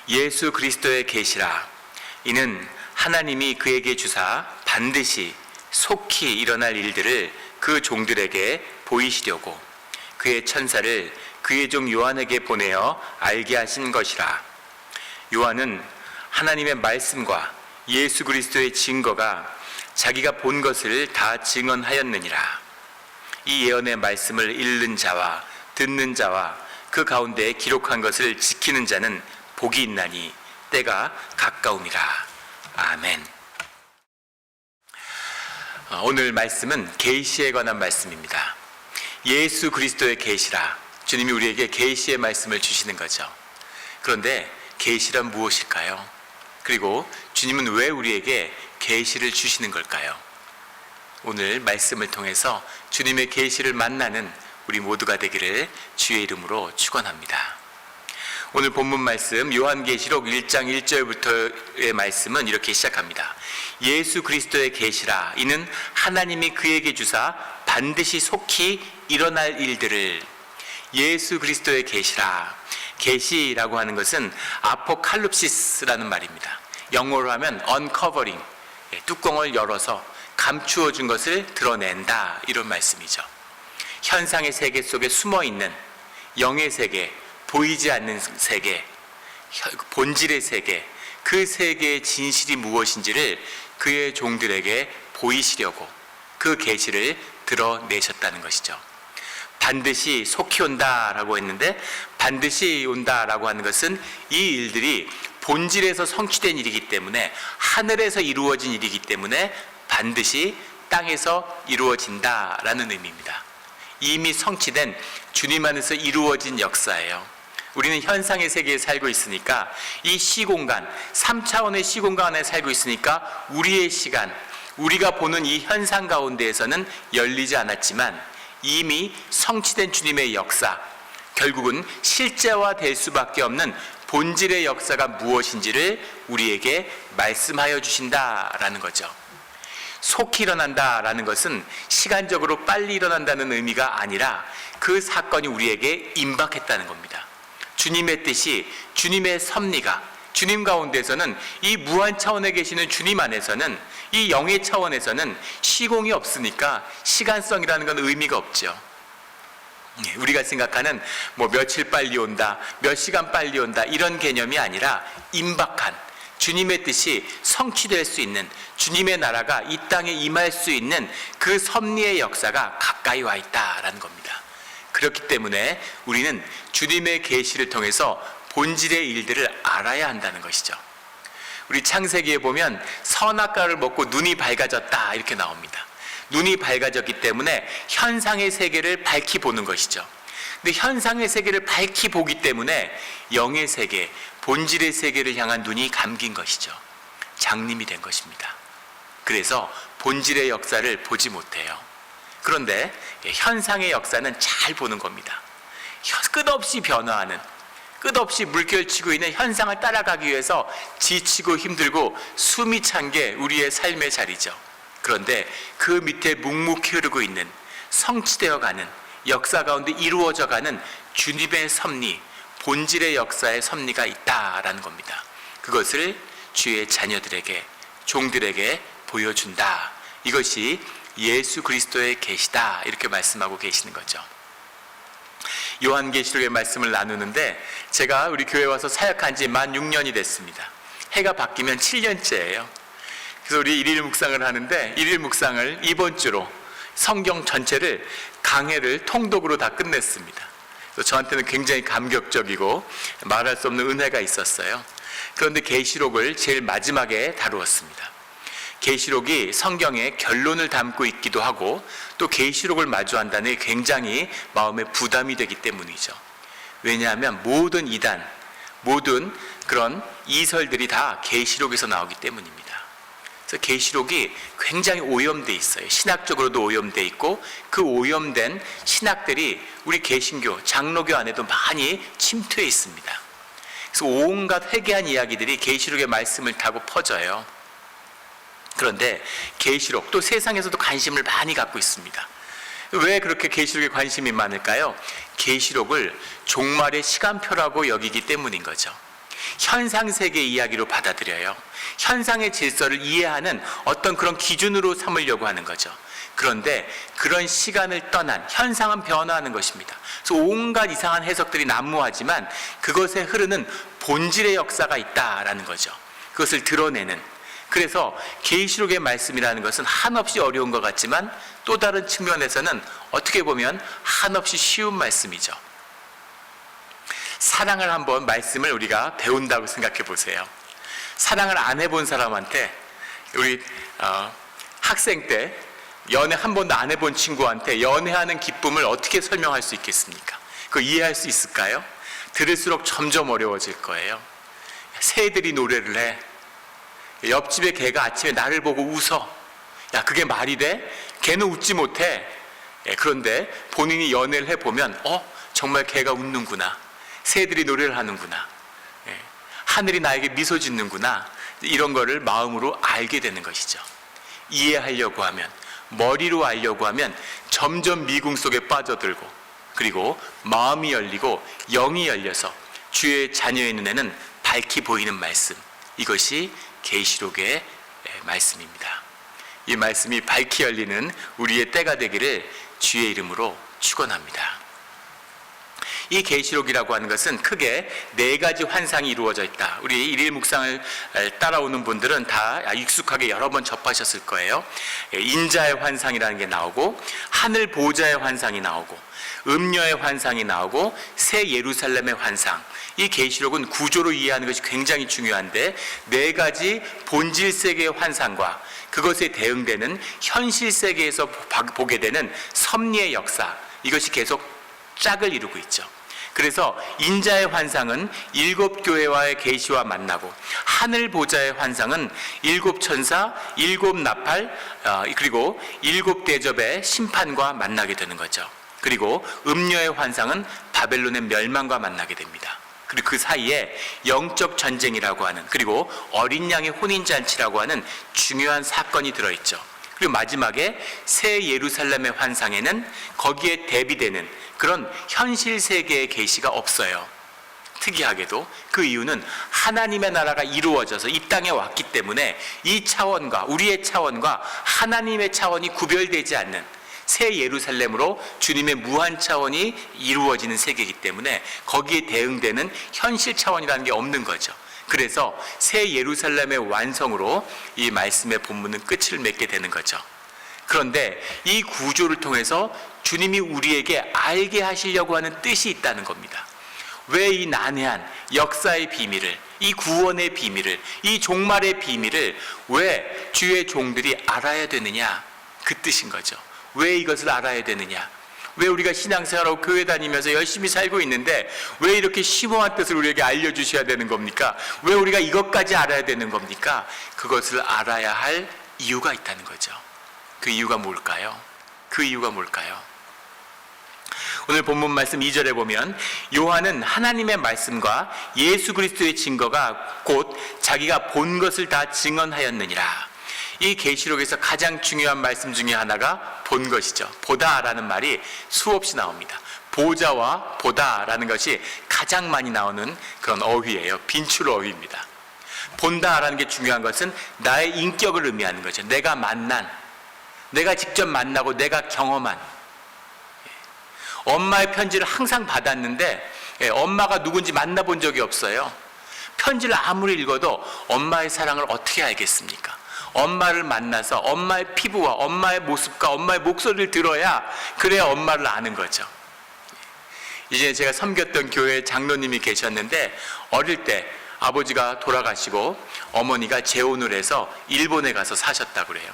예수 그리스도의 계시라. 이는 하나님이 그에게 주사 반드시 속히 일어날 일들을 그 종들에게 보이시려고 그의 천사를 그의 종 요한에게 보내어 알게 하신 것이라. 요한은 하나님의 말씀과 예수 그리스도의 증거가 자기가 본 것을 다 증언하였느니라. 이 예언의 말씀을 읽는 자와 듣는 자와 그 가운데 기록한 것을 지키는 자는 복이 있나니 때가 가까움이라. 아멘. 오늘 말씀은 계시에 관한 말씀입니다. 예수 그리스도의 계시라. 주님이 우리에게 계시의 말씀을 주시는 거죠. 그런데 계시란 무엇일까요? 그리고 주님은 왜 우리에게 계시를 주시는 걸까요? 오늘 말씀을 통해서 주님의 계시를 만나는 우리 모두가 되기를 주의 이름으로 축원합니다. 오늘 본문 말씀 요한계시록 1장 1절부터의 말씀은 이렇게 시작합니다. 예수 그리스도의 계시라. 이는 하나님이 그에게 주사 반드시 속히 일어날 일들을. 예수 그리스도의 계시라. 계시라고 하는 것은 아포칼립시스라는 말입니다. 영어로 하면 uncovering, 뚜껑을 열어서 감추어 준 것을 드러낸다, 이런 말씀이죠. 현상의 세계 속에 숨어있는 영의 세계, 보이지 않는 세계, 본질의 세계, 그 세계의 진실이 무엇인지를 그의 종들에게 보이시려고 그 계시를 드러내셨다는 것이죠. 반드시 속히 온다라고 했는데, 반드시 온다라고 하는 것은 이 일들이 본질에서 성취된 일이기 때문에, 하늘에서 이루어진 일이기 때문에 반드시 땅에서 이루어진다라는 의미입니다. 이미 성취된 주님 안에서 이루어진 역사예요. 우리는 현상의 세계에 살고 있으니까, 이 시공간, 3차원의 시공간 안에 살고 있으니까 우리의 시간, 우리가 보는 이 현상 가운데에서는 열리지 않았지만 이미 성취된 주님의 역사, 결국은 실제화될 수밖에 없는 본질의 역사가 무엇인지를 우리에게 말씀하여 주신다라는 거죠. 속히 일어난다라는 것은 시간적으로 빨리 일어난다는 의미가 아니라 그 사건이 우리에게 임박했다는 겁니다. 주님의 뜻이, 주님의 섭리가, 주님 가운데서는, 이 무한 차원에 계시는 주님 안에서는, 이 영의 차원에서는 시공이 없으니까 시간성이라는 건 의미가 없죠. 우리가 생각하는 며칠 빨리 온다, 몇 시간 빨리 온다, 이런 개념이 아니라 임박한 주님의 뜻이 성취될 수 있는, 주님의 나라가 이 땅에 임할 수 있는 그 섭리의 역사가 가까이 와 있다라는 겁니다. 그렇기 때문에 우리는 주님의 계시를 통해서 본질의 일들을 알아야 한다는 것이죠. 우리 창세기에 보면 선악과를 먹고 눈이 밝아졌다, 이렇게 나옵니다. 눈이 밝아졌기 때문에 현상의 세계를 밝히 보는 것이죠. 근데 현상의 세계를 밝히 보기 때문에 영의 세계, 본질의 세계를 향한 눈이 감긴 것이죠. 장님이 된 것입니다. 그래서 본질의 역사를 보지 못해요. 그런데 현상의 역사는 잘 보는 겁니다. 끝없이 변화하는, 끝없이 물결치고 있는 현상을 따라가기 위해서 지치고 힘들고 숨이 찬 게 우리의 삶의 자리죠. 그런데 그 밑에 묵묵히 흐르고 있는, 성취되어 가는, 역사 가운데 이루어져 가는 주님의 섭리, 본질의 역사의 섭리가 있다라는 겁니다. 그것을 주의 자녀들에게, 종들에게 보여준다. 이것이 예수 그리스도의 계시다, 이렇게 말씀하고 계시는 거죠. 요한계시록의 말씀을 나누는데, 제가 우리 교회 와서 사역한 지 만 6년이 됐습니다. 해가 바뀌면 7년째예요. 그래서 우리 일일 묵상을 하는데, 일일 묵상을 이번 주로 성경 전체를, 강해를 통독으로 다 끝냈습니다. 그래서 저한테는 굉장히 감격적이고 말할 수 없는 은혜가 있었어요. 그런데 계시록을 제일 마지막에 다루었습니다. 계시록이 성경의 결론을 담고 있기도 하고, 또 계시록을 마주한다는 게 굉장히 마음에 부담이 되기 때문이죠. 왜냐하면 모든 이단, 모든 그런 이설들이 다 계시록에서 나오기 때문입니다. 그래서 계시록이 굉장히 오염돼 있어요. 신학적으로도 오염돼 있고, 그 오염된 신학들이 우리 개신교, 장로교 안에도 많이 침투해 있습니다. 그래서 온갖 회개한 이야기들이 계시록의 말씀을 타고 퍼져요. 그런데 계시록, 또 세상에서도 관심을 많이 갖고 있습니다. 왜 그렇게 계시록에 관심이 많을까요? 계시록을 종말의 시간표라고 여기기 때문인 거죠. 현상 세계 이야기로 받아들여요. 현상의 질서를 이해하는 어떤 그런 기준으로 삼으려고 하는 거죠. 그런데 그런 시간을 떠난 현상은 변화하는 것입니다. 그래서 온갖 이상한 해석들이 난무하지만 그것에 흐르는 본질의 역사가 있다라는 거죠. 그것을 드러내는. 그래서 계시록의 말씀이라는 것은 한없이 어려운 것 같지만 또 다른 측면에서는 어떻게 보면 한없이 쉬운 말씀이죠. 사랑을 한번 말씀을 우리가 배운다고 생각해 보세요. 사랑을 안 해본 사람한테 우리 학생 때 연애 한 번도 안 해본 친구한테 연애하는 기쁨을 어떻게 설명할 수 있겠습니까? 그거 이해할 수 있을까요? 들을수록 점점 어려워질 거예요. 새들이 노래를 해. 옆집의 개가 아침에 나를 보고 웃어. 야, 그게 말이 돼? 개는 웃지 못해. 그런데 본인이 연애를 해보면 정말 개가 웃는구나. 새들이 노래를 하는구나. 하늘이 나에게 미소 짓는구나. 이런 거를 마음으로 알게 되는 것이죠. 이해하려고 하면, 머리로 알려고 하면 점점 미궁 속에 빠져들고, 그리고 마음이 열리고 영이 열려서 주의 자녀의 눈에는 밝히 보이는 말씀, 이것이 계시록의 말씀입니다. 이 말씀이 밝히 열리는 우리의 때가 되기를 주의 이름으로 축원합니다. 이 계시록이라고 하는 것은 크게 4가지 환상이 이루어져 있다. 우리 일일 묵상을 따라오는 분들은 다 익숙하게 여러 번 접하셨을 거예요. 인자의 환상이라는 게 나오고, 하늘 보호자의 환상이 나오고, 음녀의 환상이 나오고, 새 예루살렘의 환상. 이 계시록은 구조로 이해하는 것이 굉장히 중요한데 4가지 본질 세계의 환상과 그것에 대응되는 현실 세계에서 보게 되는 섭리의 역사, 이것이 계속 짝을 이루고 있죠. 그래서 인자의 환상은 7 교회와의 계시와 만나고, 하늘 보좌의 환상은 7 천사, 7 나팔, 그리고 7 대접의 심판과 만나게 되는 거죠. 그리고 음녀의 환상은 바벨론의 멸망과 만나게 됩니다. 그리고 그 사이에 영적 전쟁이라고 하는, 그리고 어린 양의 혼인잔치라고 하는 중요한 사건이 들어있죠. 그리고 마지막에 새 예루살렘의 환상에는 거기에 대비되는 그런 현실 세계의 계시가 없어요. 특이하게도 그 이유는 하나님의 나라가 이루어져서 이 땅에 왔기 때문에 이 차원과 우리의 차원과 하나님의 차원이 구별되지 않는 새 예루살렘으로 주님의 무한 차원이 이루어지는 세계이기 때문에 거기에 대응되는 현실 차원이라는 게 없는 거죠. 그래서 새 예루살렘의 완성으로 이 말씀의 본문은 끝을 맺게 되는 거죠. 그런데 이 구조를 통해서 주님이 우리에게 알게 하시려고 하는 뜻이 있다는 겁니다. 왜 이 난해한 역사의 비밀을, 이 구원의 비밀을, 이 종말의 비밀을 왜 주의 종들이 알아야 되느냐, 그 뜻인 거죠. 왜 이것을 알아야 되느냐, 왜 우리가 신앙생활하고 교회 다니면서 열심히 살고 있는데 왜 이렇게 심오한 뜻을 우리에게 알려주셔야 되는 겁니까? 왜 우리가 이것까지 알아야 되는 겁니까? 그것을 알아야 할 이유가 있다는 거죠. 그 이유가 뭘까요? 그 이유가 뭘까요? 오늘 본문 말씀 2절에 보면 요한은 하나님의 말씀과 예수 그리스도의 증거가 곧 자기가 본 것을 다 증언하였느니라. 이 계시록에서 가장 중요한 말씀 중에 하나가 본 것이죠. 보다라는 말이 수없이 나옵니다. 보자와 보다라는 것이 가장 많이 나오는 그런 어휘예요. 빈출 어휘입니다. 본다라는 게 중요한 것은 나의 인격을 의미하는 거죠. 내가 만난, 내가 직접 만나고 내가 경험한. 엄마의 편지를 항상 받았는데 엄마가 누군지 만나본 적이 없어요. 편지를 아무리 읽어도 엄마의 사랑을 어떻게 알겠습니까? 엄마를 만나서 엄마의 피부와 엄마의 모습과 엄마의 목소리를 들어야, 그래야 엄마를 아는 거죠. 이제 제가 섬겼던 교회에 장로님이 계셨는데 어릴 때 아버지가 돌아가시고 어머니가 재혼을 해서 일본에 가서 사셨다고 그래요.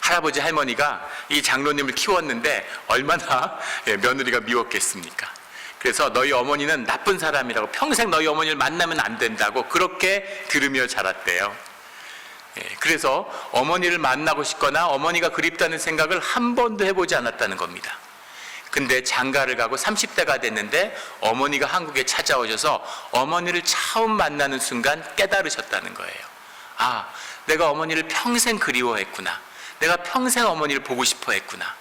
할아버지 할머니가 이 장로님을 키웠는데 얼마나 며느리가 미웠겠습니까? 그래서 너희 어머니는 나쁜 사람이라고, 평생 너희 어머니를 만나면 안 된다고 그렇게 들으며 자랐대요. 그래서 어머니를 만나고 싶거나 어머니가 그립다는 생각을 한 번도 해보지 않았다는 겁니다. 근데 장가를 가고 30대가 됐는데 어머니가 한국에 찾아오셔서 어머니를 처음 만나는 순간 깨달으셨다는 거예요. 아, 내가 어머니를 평생 그리워했구나. 내가 평생 어머니를 보고 싶어 했구나.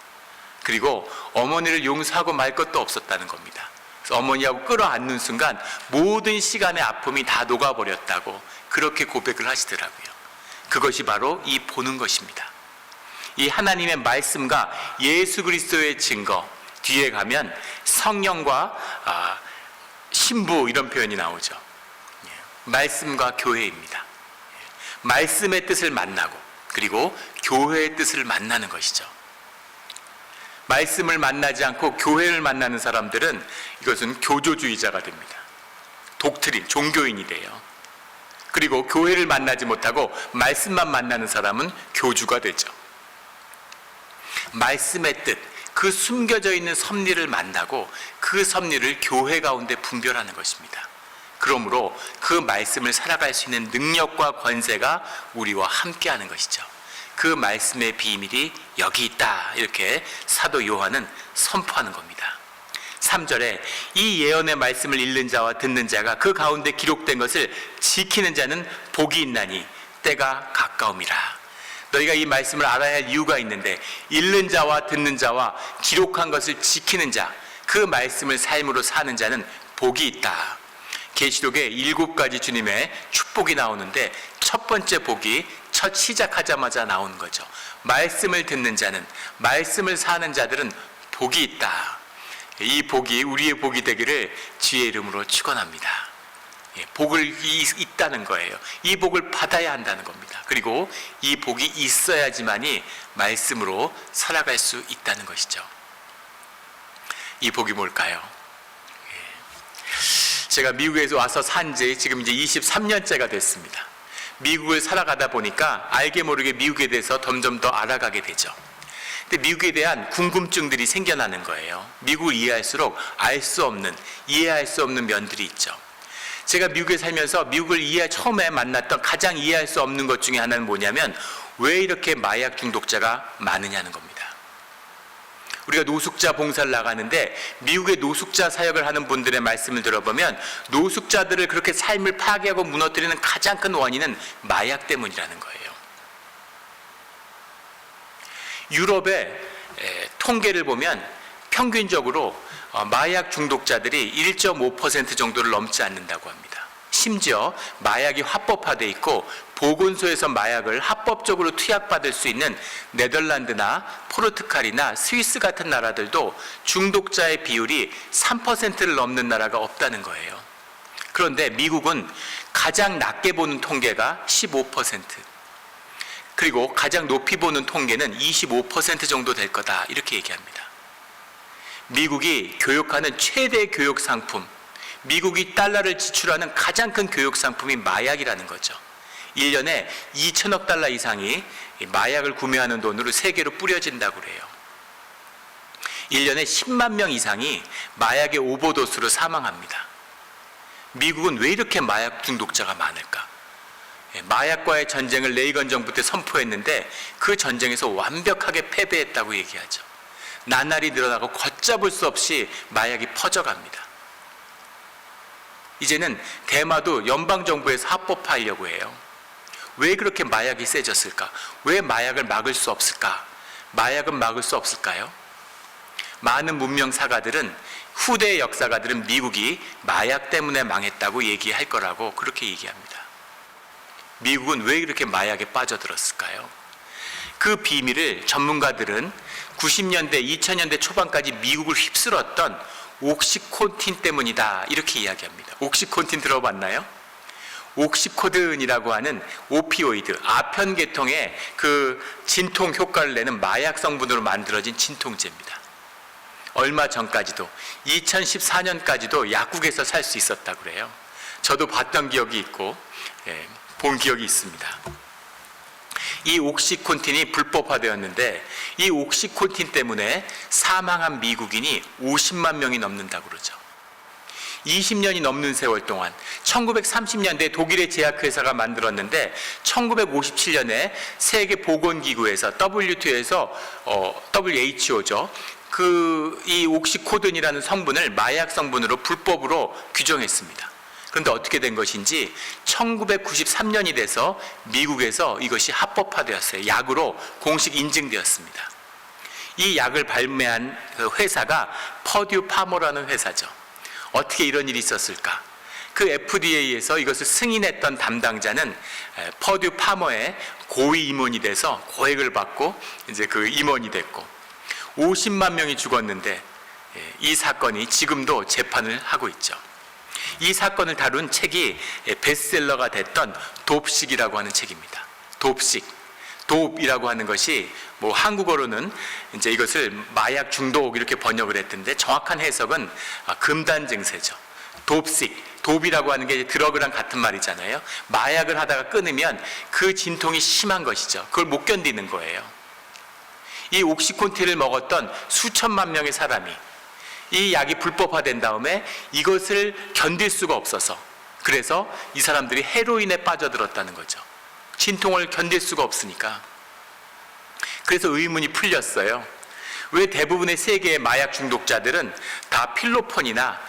그리고 어머니를 용서하고 말 것도 없었다는 겁니다. 그래서 어머니하고 끌어안는 순간 모든 시간의 아픔이 다 녹아버렸다고 그렇게 고백을 하시더라고요. 그것이 바로 이 보는 것입니다. 이 하나님의 말씀과 예수 그리스도의 증거, 뒤에 가면 성령과 신부 이런 표현이 나오죠. 말씀과 교회입니다. 말씀의 뜻을 만나고 그리고 교회의 뜻을 만나는 것이죠. 말씀을 만나지 않고 교회를 만나는 사람들은 이것은 교조주의자가 됩니다. 독트린, 종교인이 돼요. 그리고 교회를 만나지 못하고 말씀만 만나는 사람은 교주가 되죠. 말씀의 뜻, 그 숨겨져 있는 섭리를 만나고 그 섭리를 교회 가운데 분별하는 것입니다. 그러므로 그 말씀을 살아갈 수 있는 능력과 권세가 우리와 함께하는 것이죠. 그 말씀의 비밀이 여기 있다, 이렇게 사도 요한은 선포하는 겁니다. 3절에 이 예언의 말씀을 읽는 자와 듣는 자가 그 가운데 기록된 것을 지키는 자는 복이 있나니 때가 가까움이라. 너희가 이 말씀을 알아야 할 이유가 있는데, 읽는 자와 듣는 자와 기록한 것을 지키는 자, 그 말씀을 삶으로 사는 자는 복이 있다. 계시록에 7가지 주님의 축복이 나오는데 첫 번째 복이 첫 시작하자마자 나오는 거죠. 말씀을 듣는 자는, 말씀을 사는 자들은 복이 있다. 이 복이 우리의 복이 되기를 주의 이름으로 축원합니다. 복을 있다는 거예요. 이 복을 받아야 한다는 겁니다. 그리고 이 복이 있어야지만이 말씀으로 살아갈 수 있다는 것이죠. 이 복이 뭘까요? 제가 미국에서 와서 산 지 지금 이제 23년째가 됐습니다. 미국을 살아가다 보니까 알게 모르게 미국에 대해서 점점 더 알아가게 되죠. 근데 미국에 대한 궁금증들이 생겨나는 거예요. 미국을 이해할수록 이해할 수 없는 면들이 있죠. 제가 미국에 살면서 미국을 처음에 만났던 가장 이해할 수 없는 것 중에 하나는 뭐냐면, 왜 이렇게 마약 중독자가 많으냐는 겁니다. 우리가 노숙자 봉사를 나가는데 미국의 노숙자 사역을 하는 분들의 말씀을 들어보면 노숙자들을 그렇게 삶을 파괴하고 무너뜨리는 가장 큰 원인은 마약 때문이라는 거예요. 유럽의 통계를 보면 평균적으로 마약 중독자들이 1.5% 정도를 넘지 않는다고 합니다. 심지어 마약이 합법화되어 있고 보건소에서 마약을 합법적으로 투약받을 수 있는 네덜란드나 포르투갈이나 스위스 같은 나라들도 중독자의 비율이 3%를 넘는 나라가 없다는 거예요. 그런데 미국은 가장 낮게 보는 통계가 15%, 그리고 가장 높이 보는 통계는 25% 정도 될 거다, 이렇게 얘기합니다. 미국이 교육하는 최대 교육 상품, 미국이 달러를 지출하는 가장 큰 교육 상품이 마약이라는 거죠. 1년에 2천억 달러 이상이 마약을 구매하는 돈으로 세계로 뿌려진다고 그래요. 1년에 10만 명 이상이 마약의 오버도스로 사망합니다. 미국은 왜 이렇게 마약 중독자가 많을까? 마약과의 전쟁을 레이건 정부 때 선포했는데 그 전쟁에서 완벽하게 패배했다고 얘기하죠. 나날이 늘어나고 걷잡을 수 없이 마약이 퍼져갑니다. 이제는 대마도 연방정부에서 합법화하려고 해요. 왜 그렇게 마약이 세졌을까? 왜 마약을 막을 수 없을까? 마약은 막을 수 없을까요? 많은 문명사가들은, 후대의 역사가들은 미국이 마약 때문에 망했다고 얘기할 거라고 그렇게 얘기합니다. 미국은 왜 이렇게 마약에 빠져들었을까요? 그 비밀을 전문가들은 90년대, 2000년대 초반까지 미국을 휩쓸었던 옥시콘틴 때문이다, 이렇게 이야기합니다. 옥시콘틴 들어봤나요? 옥시코든이라고 하는 오피오이드, 아편계통의 그 진통 효과를 내는 마약 성분으로 만들어진 진통제입니다. 얼마 전까지도, 2014년까지도 약국에서 살 수 있었다고 그래요. 저도 봤던 기억이 있고 본 기억이 있습니다. 이 옥시콘틴이 불법화되었는데 이 옥시콘틴 때문에 사망한 미국인이 50만 명이 넘는다고 그러죠. 20년이 넘는 세월 동안 1930년대 독일의 제약회사가 만들었는데 1957년에 세계보건기구에서 WHO죠. 이 옥시코든이라는 성분을 마약 성분으로 불법으로 규정했습니다. 그런데 어떻게 된 것인지 1993년이 돼서 미국에서 이것이 합법화되었어요. 약으로 공식 인증되었습니다. 이 약을 발매한 회사가 퍼듀 파머라는 회사죠. 어떻게 이런 일이 있었을까? 그 FDA에서 이것을 승인했던 담당자는 퍼듀 파머의 고위 임원이 돼서 고액을 받고 이제 그 임원이 됐고 50만 명이 죽었는데 이 사건이 지금도 재판을 하고 있죠. 이 사건을 다룬 책이 베스트셀러가 됐던 돕식이라고 하는 책입니다. 돕식. 돕이라고 하는 것이 뭐 한국어로는 이제 이것을 마약 중독 이렇게 번역을 했던데 정확한 해석은 금단 증세죠. 돕식. 돕이라고 하는 게 드러그랑 같은 말이잖아요. 마약을 하다가 끊으면 그 진통이 심한 것이죠. 그걸 못 견디는 거예요. 이 옥시콘틴을 먹었던 수천만 명의 사람이 이 약이 불법화된 다음에 이것을 견딜 수가 없어서 그래서 이 사람들이 헤로인에 빠져들었다는 거죠. 진통을 견딜 수가 없으니까. 그래서 의문이 풀렸어요. 왜 대부분의 세계의 마약 중독자들은 다 필로폰이나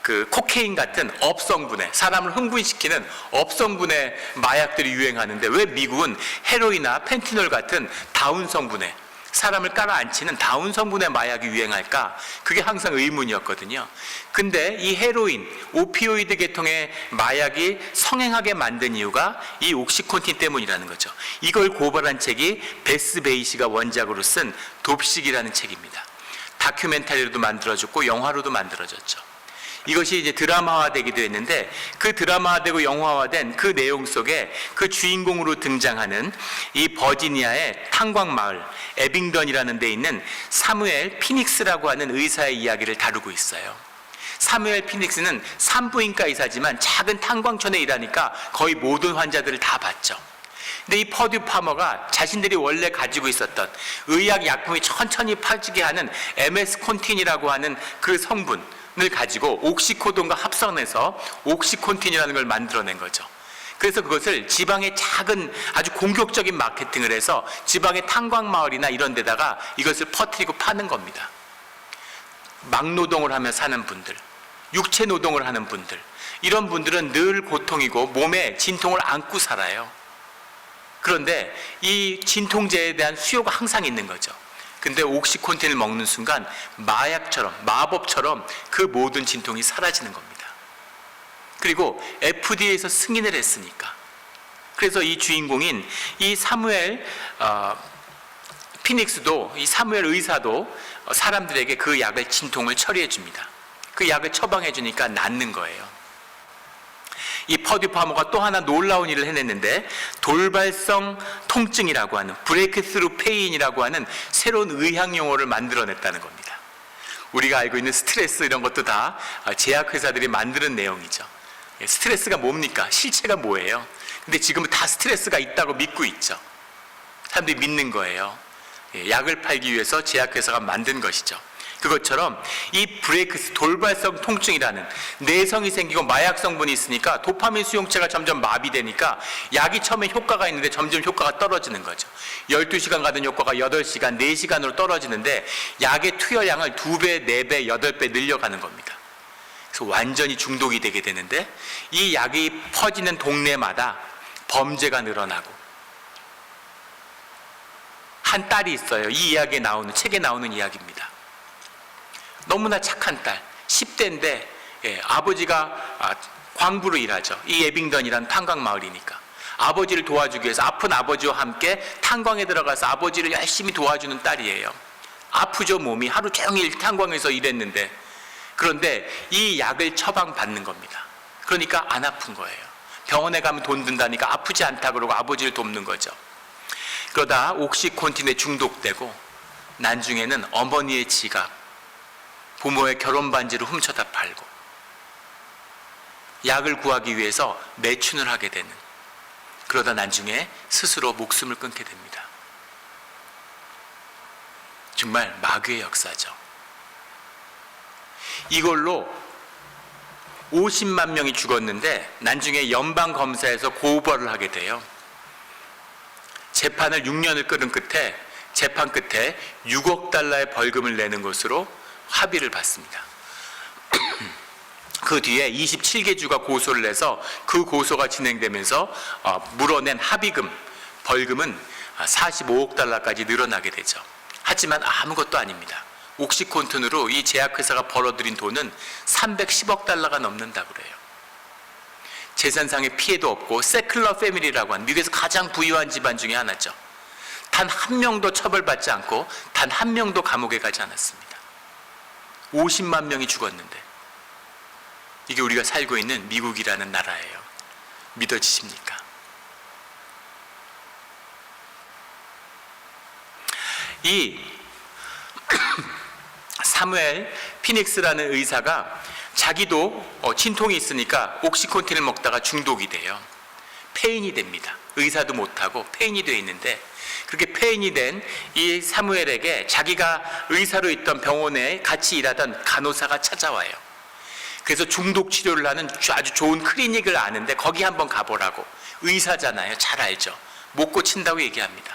그 코케인 같은 업성분해, 사람을 흥분시키는 업성분해 마약들이 유행하는데 왜 미국은 헤로인이나 펜티놀 같은 다운성분해, 사람을 깔아앉히는 다운성분해 마약이 유행할까? 그게 항상 의문이었거든요. 근데 이 헤로인, 오피오이드 계통의 마약이 성행하게 만든 이유가 이 옥시콘틴 때문이라는 거죠. 이걸 고발한 책이 베스 베이시가 원작으로 쓴 돕식이라는 책입니다. 다큐멘터리로도 만들어졌고 영화로도 만들어졌죠. 이것이 이제 드라마화되기도 했는데 그 드라마화되고 영화화된 그 내용 속에 그 주인공으로 등장하는 이 버지니아의 탄광마을 에빙던이라는 데 있는 사무엘 피닉스라고 하는 의사의 이야기를 다루고 있어요. 사무엘 피닉스는 산부인과 의사지만 작은 탄광촌에 일하니까 거의 모든 환자들을 다 봤죠. 근데 이 퍼듀 파머가 자신들이 원래 가지고 있었던 의약 약품이 천천히 퍼지게 하는 MS 콘틴이라고 하는 그 성분을 가지고 옥시코돈과 합성해서 옥시콘틴이라는 걸 만들어낸 거죠. 그래서 그것을 지방의 작은 아주 공격적인 마케팅을 해서 지방의 탄광마을이나 이런 데다가 이것을 퍼뜨리고 파는 겁니다. 막노동을 하며 사는 분들, 육체노동을 하는 분들, 이런 분들은 늘 고통이고 몸에 진통을 안고 살아요. 그런데 이 진통제에 대한 수요가 항상 있는 거죠. 근데 옥시콘틴을 먹는 순간 마약처럼, 마법처럼 그 모든 진통이 사라지는 겁니다. 그리고 FDA에서 승인을 했으니까. 그래서 이 주인공인 이 사무엘 피닉스도, 이 사무엘 의사도 사람들에게 그 약을, 진통을 처리해 줍니다. 그 약을 처방해 주니까 낫는 거예요. 이 퍼듀 파머가 또 하나 놀라운 일을 해냈는데 돌발성 통증이라고 하는 브레이크스루 페인이라고 하는 새로운 의학 용어를 만들어냈다는 겁니다. 우리가 알고 있는 스트레스 이런 것도 다 제약회사들이 만드는 내용이죠. 스트레스가 뭡니까? 실체가 뭐예요? 근데 지금은 다 스트레스가 있다고 믿고 있죠. 사람들이 믿는 거예요. 약을 팔기 위해서 제약회사가 만든 것이죠. 그것처럼 이 브레이크스, 돌발성 통증이라는 내성이 생기고 마약 성분이 있으니까 도파민 수용체가 점점 마비되니까 약이 처음에 효과가 있는데 점점 효과가 떨어지는 거죠. 12시간 가던 효과가 8시간, 4시간으로 떨어지는데 약의 투여량을 2배, 4배, 8배 늘려가는 겁니다. 그래서 완전히 중독이 되게 되는데 이 약이 퍼지는 동네마다 범죄가 늘어나고, 한 딸이 있어요. 이 이야기에 나오는, 책에 나오는 이야기입니다. 너무나 착한 딸, 10대인데 아버지가 광부로 일하죠. 이 에빙던이란 탄광마을이니까. 아버지를 도와주기 위해서 아픈 아버지와 함께 탄광에 들어가서 아버지를 열심히 도와주는 딸이에요. 아프죠, 몸이. 하루 종일 탄광에서 일했는데. 그런데 이 약을 처방받는 겁니다. 그러니까 안 아픈 거예요. 병원에 가면 돈 든다니까 아프지 않다 그러고 아버지를 돕는 거죠. 그러다 옥시콘틴에 중독되고 나중에는 어머니의 지갑, 부모의 결혼 반지를 훔쳐다 팔고 약을 구하기 위해서 매춘을 하게 되는, 그러다 나중에 스스로 목숨을 끊게 됩니다. 정말 마귀의 역사죠. 이걸로 50만 명이 죽었는데 나중에 연방검사에서 고발을 하게 돼요. 재판을 6년을 끌은 끝에, 재판 끝에 6억 달러의 벌금을 내는 것으로 합의를 받습니다. 그 뒤에 27개 주가 고소를 해서 그 고소가 진행되면서 물어낸 합의금, 벌금은 45억 달러까지 늘어나게 되죠. 하지만 아무것도 아닙니다. 옥시콘틴으로 이 제약회사가 벌어들인 돈은 310억 달러가 넘는다고 그래요. 재산상의 피해도 없고 세클러 패밀리라고 하는 미국에서 가장 부유한 집안 중에 하나죠. 단 한 명도 처벌받지 않고 단 한 명도 감옥에 가지 않았습니다. 50만 명이 죽었는데 이게 우리가 살고 있는 미국이라는 나라예요. 믿어지십니까? 이 사무엘 피닉스라는 의사가 자기도 진통이 있으니까 옥시콘틴을 먹다가 중독이 돼요. 폐인이 됩니다. 의사도 못하고 폐인이 되어 있는데 그렇게 폐인이 된 이 사무엘에게 자기가 의사로 있던 병원에 같이 일하던 간호사가 찾아와요. 그래서 중독 치료를 하는 아주 좋은 클리닉을 아는데 거기 한번 가보라고. 의사잖아요. 잘 알죠. 못 고친다고 얘기합니다.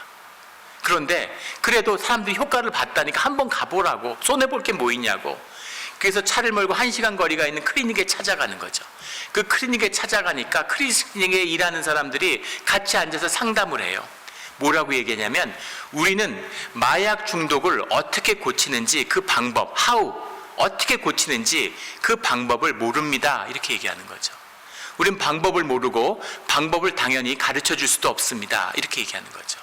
그런데 그래도 사람들이 효과를 봤다니까 한번 가보라고. 손해볼 게 뭐 있냐고. 그래서 차를 몰고 1시간 거리가 있는 클리닉에 찾아가는 거죠. 그 클리닉에 찾아가니까 클리닉에 일하는 사람들이 같이 앉아서 상담을 해요. 뭐라고 얘기하냐면 우리는 마약 중독을 어떻게 고치는지 그 방법, 어떻게 고치는지 그 방법을 모릅니다. 이렇게 얘기하는 거죠. 우린 방법을 모르고 방법을 당연히 가르쳐 줄 수도 없습니다. 이렇게 얘기하는 거죠.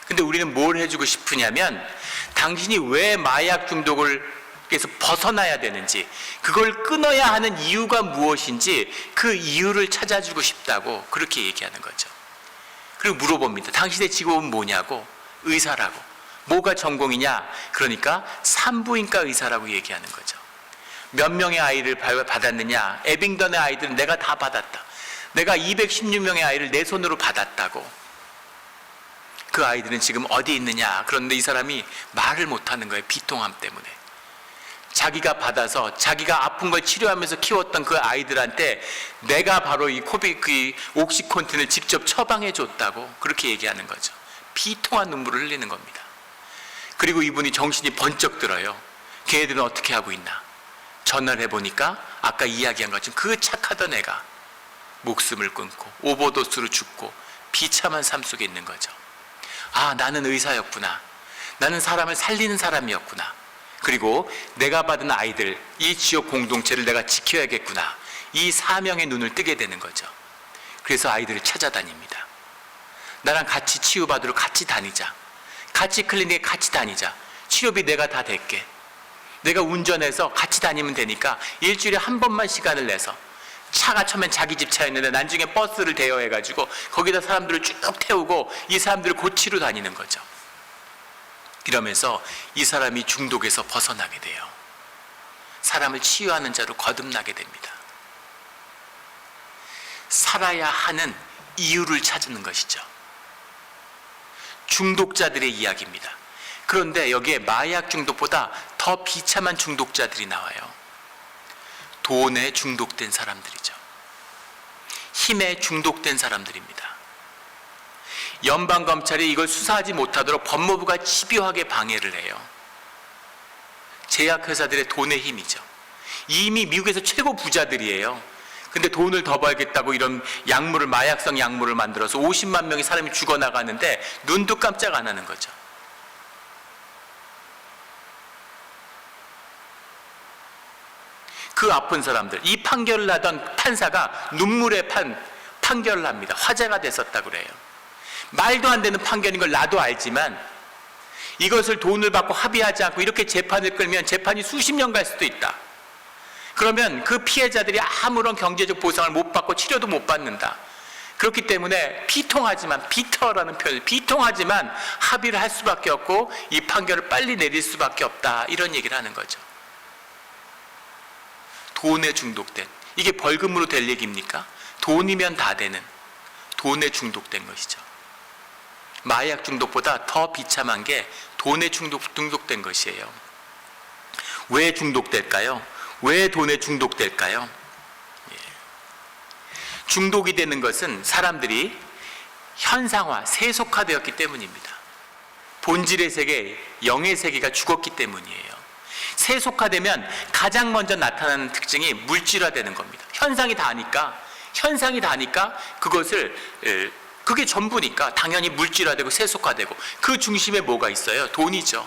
근데 우리는 뭘 해주고 싶으냐면 당신이 왜 마약 중독을 그래서 벗어나야 되는지, 그걸 끊어야 하는 이유가 무엇인지 그 이유를 찾아주고 싶다고 그렇게 얘기하는 거죠. 그리고 물어봅니다. 당신의 직업은 뭐냐고. 의사라고. 뭐가 전공이냐? 그러니까 산부인과 의사라고 얘기하는 거죠. 몇 명의 아이를 받았느냐? 에빙던의 아이들은 내가 다 받았다. 내가 216명의 아이를 내 손으로 받았다고. 그 아이들은 지금 어디 있느냐? 그런데 이 사람이 말을 못하는 거예요. 비통함 때문에. 자기가 받아서 자기가 아픈 걸 치료하면서 키웠던 그 아이들한테 내가 바로 이 옥시콘틴을 직접 처방해 줬다고 그렇게 얘기하는 거죠. 비통한 눈물을 흘리는 겁니다. 그리고 이분이 정신이 번쩍 들어요. 걔네들은 어떻게 하고 있나? 전화를 해보니까 아까 이야기한 것처럼 그 착하던 애가 목숨을 끊고 오버도스로 죽고 비참한 삶 속에 있는 거죠. 아, 나는 의사였구나. 나는 사람을 살리는 사람이었구나. 그리고 내가 받은 아이들, 이 지역 공동체를 내가 지켜야겠구나. 이 사명의 눈을 뜨게 되는 거죠. 그래서 아이들을 찾아다닙니다. 나랑 같이 치유받으러 같이 다니자. 같이 클리닉에 같이 다니자. 치료비 내가 다 댈게. 내가 운전해서 같이 다니면 되니까 일주일에 한 번만 시간을 내서, 차가 처음엔 자기 집 차였는데 나중에 버스를 대여해가지고 거기다 사람들을 쭉 태우고 이 사람들을 고치러 다니는 거죠. 이러면서 이 사람이 중독에서 벗어나게 돼요. 사람을 치유하는 자로 거듭나게 됩니다. 살아야 하는 이유를 찾는 것이죠. 중독자들의 이야기입니다. 그런데 여기에 마약 중독보다 더 비참한 중독자들이 나와요. 돈에 중독된 사람들이죠. 힘에 중독된 사람들입니다. 연방검찰이 이걸 수사하지 못하도록 법무부가 집요하게 방해를 해요. 제약회사들의 돈의 힘이죠. 이미 미국에서 최고 부자들이에요. 근데 돈을 더 벌겠다고 이런 약물을, 마약성 약물을 만들어서 50만 명의 사람이 죽어나가는데 눈도 깜짝 안 하는 거죠. 그 아픈 사람들, 이 판결을 하던 판사가 눈물의 판결을 합니다. 화제가 됐었다고 그래요. 말도 안 되는 판결인 걸 나도 알지만 이것을 돈을 받고 합의하지 않고 이렇게 재판을 끌면 재판이 수십 년 갈 수도 있다. 그러면 그 피해자들이 아무런 경제적 보상을 못 받고 치료도 못 받는다. 그렇기 때문에 비통하지만, 비터라는 표현, 비통하지만 합의를 할 수밖에 없고 이 판결을 빨리 내릴 수밖에 없다. 이런 얘기를 하는 거죠. 돈에 중독된, 이게 벌금으로 될 얘기입니까? 돈이면 다 되는, 돈에 중독된 것이죠. 마약 중독보다 더 비참한 게 돈에 중독된 것이에요. 왜 중독될까요? 왜 돈에 중독될까요? 중독이 되는 것은 사람들이 현상화, 세속화되었기 때문입니다. 본질의 세계, 영의 세계가 죽었기 때문이에요. 세속화되면 가장 먼저 나타나는 특징이 물질화되는 겁니다. 현상이 다니까 그게 전부니까 당연히 물질화되고 세속화되고 그 중심에 뭐가 있어요? 돈이죠.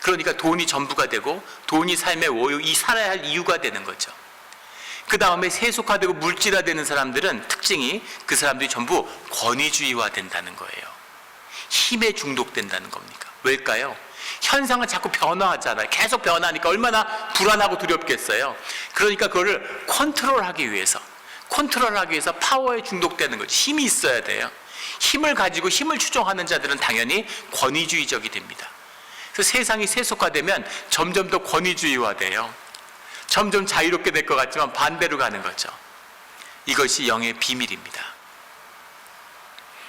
그러니까 돈이 전부가 되고 돈이 삶의 이 살아야 할 이유가 되는 거죠. 그 다음에 세속화되고 물질화되는 사람들은 특징이 그 사람들이 전부 권위주의화 된다는 거예요. 힘에 중독된다는 겁니까? 왜일까요? 현상은 자꾸 변화하잖아요. 계속 변하니까 얼마나 불안하고 두렵겠어요. 그러니까 그거를 컨트롤하기 위해서 파워에 중독되는 거죠. 힘이 있어야 돼요. 힘을 가지고 힘을 추종하는 자들은 당연히 권위주의적이 됩니다. 그래서 세상이 세속화되면 점점 더 권위주의화돼요. 점점 자유롭게 될 것 같지만 반대로 가는 거죠. 이것이 영의 비밀입니다.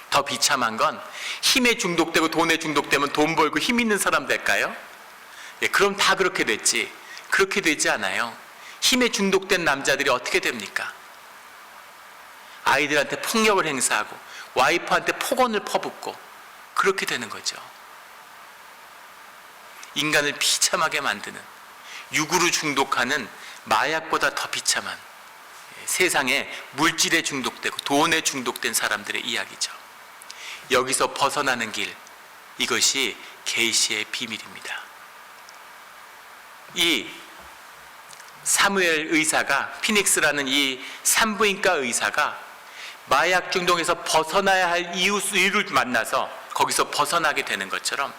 더 비참한 건 힘에 중독되고 돈에 중독되면 돈 벌고 힘 있는 사람 될까요? 예, 그럼 다 그렇게 됐지. 그렇게 되지 않아요. 힘에 중독된 남자들이 어떻게 됩니까? 아이들한테 폭력을 행사하고 와이프한테 폭언을 퍼붓고 그렇게 되는 거죠. 인간을 비참하게 만드는, 육으로 중독하는 마약보다 더 비참한 세상에 물질에 중독되고 돈에 중독된 사람들의 이야기죠. 여기서 벗어나는 길, 이것이 계시의 비밀입니다. 이 사무엘 의사가, 피닉스라는 이 산부인과 의사가 마약 중독에서 벗어나야 할 이유를 만나서 거기서 벗어나게 되는 것처럼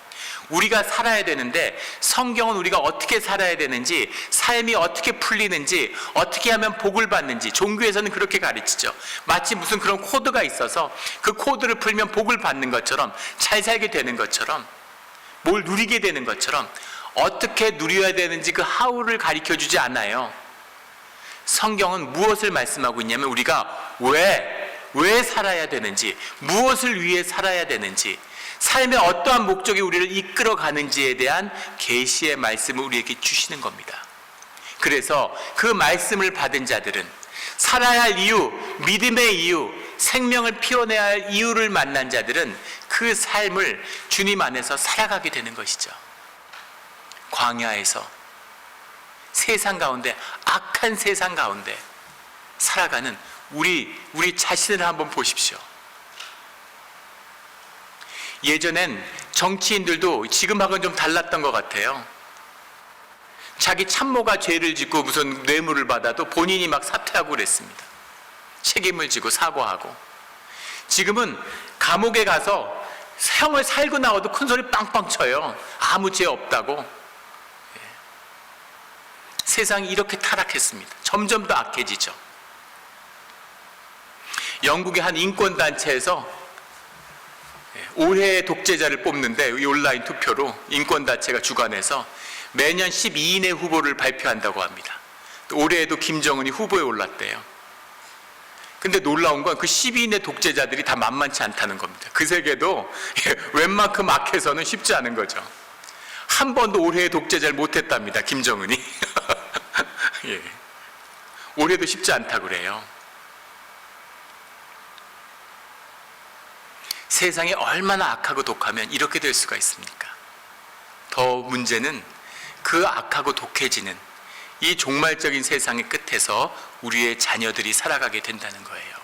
우리가 살아야 되는데 성경은 우리가 어떻게 살아야 되는지, 삶이 어떻게 풀리는지, 어떻게 하면 복을 받는지 종교에서는 그렇게 가르치죠. 마치 무슨 그런 코드가 있어서 그 코드를 풀면 복을 받는 것처럼, 잘 살게 되는 것처럼, 뭘 누리게 되는 것처럼 어떻게 누려야 되는지 그 하우를 가르쳐주지 않아요. 성경은 무엇을 말씀하고 있냐면 우리가 왜 살아야 되는지, 무엇을 위해 살아야 되는지, 삶의 어떠한 목적이 우리를 이끌어 가는지에 대한 계시의 말씀을 우리에게 주시는 겁니다. 그래서 그 말씀을 받은 자들은 살아야 할 이유, 믿음의 이유, 생명을 피워내야 할 이유를 만난 자들은 그 삶을 주님 안에서 살아가게 되는 것이죠. 광야에서 세상 가운데, 악한 세상 가운데 살아가는 우리 자신을 한번 보십시오. 예전엔 정치인들도 지금하고는 좀 달랐던 것 같아요. 자기 참모가 죄를 짓고 무슨 뇌물을 받아도 본인이 막 사퇴하고 그랬습니다. 책임을 지고 사과하고. 지금은 감옥에 가서 형을 살고 나와도 큰 소리 빵빵 쳐요. 아무 죄 없다고. 세상이 이렇게 타락했습니다. 점점 더 악해지죠. 영국의 한 인권단체에서 올해의 독재자를 뽑는데 이 온라인 투표로 인권단체가 주관해서 매년 12인의 후보를 발표한다고 합니다. 올해에도 김정은이 후보에 올랐대요. 근데 놀라운 건 그 12인의 독재자들이 다 만만치 않다는 겁니다. 그 세계도 웬만큼 악해서는 쉽지 않은 거죠. 한 번도 올해의 독재자를 못했답니다. 김정은이. 예. 올해도 쉽지 않다고 그래요. 세상이 얼마나 악하고 독하면 이렇게 될 수가 있습니까? 더 문제는 그 악하고 독해지는 이 종말적인 세상의 끝에서 우리의 자녀들이 살아가게 된다는 거예요.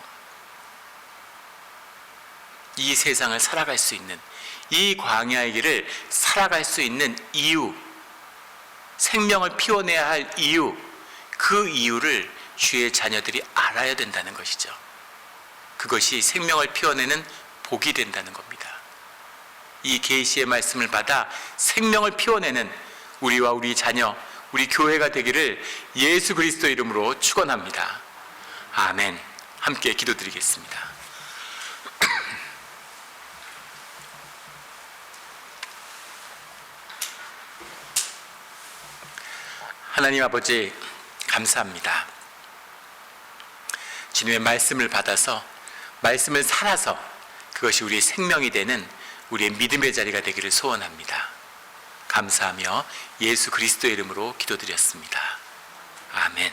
이 세상을 살아갈 수 있는, 이 광야의 길을 살아갈 수 있는 이유, 생명을 피워내야 할 이유, 그 이유를 주의 자녀들이 알아야 된다는 것이죠. 그것이 생명을 피워내는 복이 된다는 겁니다. 이 계시의 말씀을 받아 생명을 피워내는 우리와 우리 자녀, 우리 교회가 되기를 예수 그리스도 이름으로 축원합니다. 아멘. 함께 기도드리겠습니다. 하나님 아버지, 감사합니다. 주님의 말씀을 받아서, 말씀을 살아서 그것이 우리의 생명이 되는 우리의 믿음의 자리가 되기를 소원합니다. 감사하며 예수 그리스도의 이름으로 기도드렸습니다. 아멘.